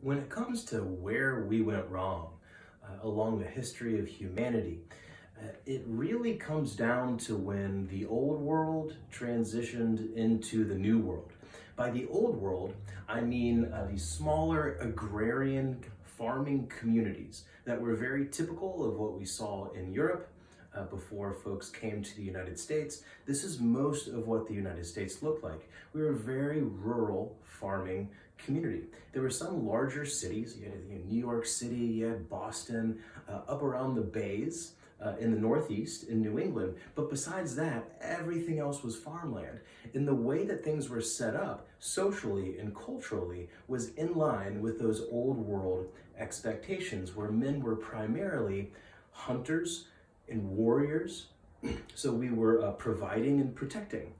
When it comes to where we went wrong along the history of humanity, it really comes down to when the old world transitioned into the new world. By the old world, I mean these smaller agrarian farming communities that were very typical of what we saw in Europe before folks came to the United States. This is most of what the United States looked like. We were a very rural farming community. There were some larger cities. You had New York City, you had Boston, up around the bays, in the Northeast, in New England. But besides that, everything else was farmland. And the way that things were set up socially and culturally was in line with those old world expectations, where men were primarily hunters and warriors. So we were providing and protecting,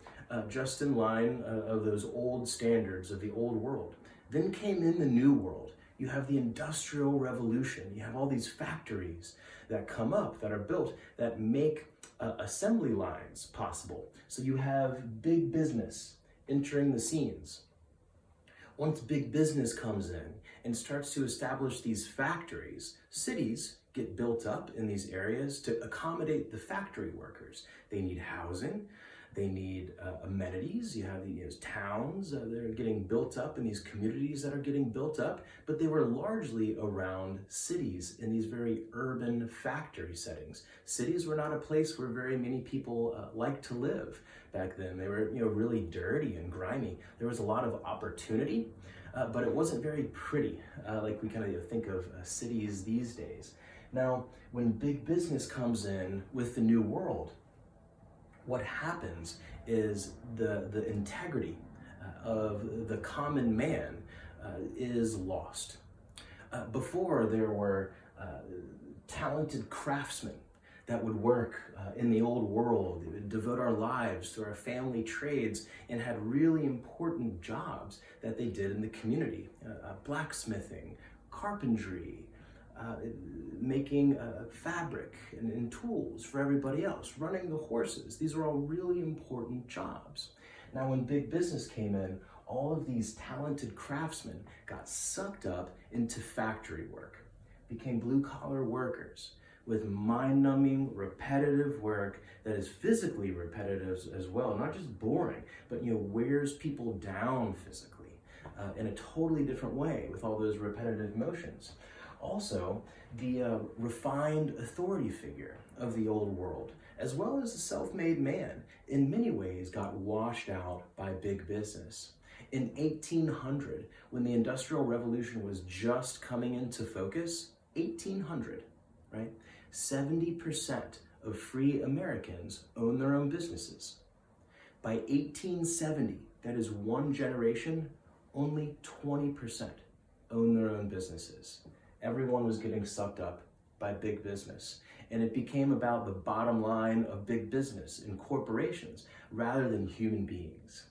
just in line of those old standards of the old world. Then came in the new world. You have the Industrial Revolution. You have all these factories that come up, that are built, that make assembly lines possible. So you have big business entering the scenes. Once big business comes in and starts to establish these factories, cities get built up in these areas to accommodate the factory workers. They need housing. They need amenities. You have these towns that are getting built up, and these communities that are getting built up, but they were largely around cities in these very urban factory settings. Cities were not a place where very many people liked to live back then. They were really dirty and grimy. There was a lot of opportunity, but it wasn't very pretty, like we kind of think of cities these days. Now, when big business comes in with the new world, what happens is the integrity of the common man is lost. Before, there were talented craftsmen that would work in the old world. They would devote our lives to our family trades and had really important jobs that they did in the community. Blacksmithing, carpentry, making fabric and tools for everybody else, running the horses. These are all really important jobs. Now, when big business came in, all of these talented craftsmen got sucked up into factory work, became blue-collar workers with mind-numbing, repetitive work that is physically repetitive as well, not just boring, but wears people down physically in a totally different way with all those repetitive motions. Also, the refined authority figure of the old world, as well as the self-made man, in many ways got washed out by big business. In 1800, when the Industrial Revolution was just coming into focus, 1800, right? 70% of free Americans own their own businesses. By 1870, that is one generation, only 20% own their own businesses. Everyone was getting sucked up by big business. And it became about the bottom line of big business and corporations rather than human beings.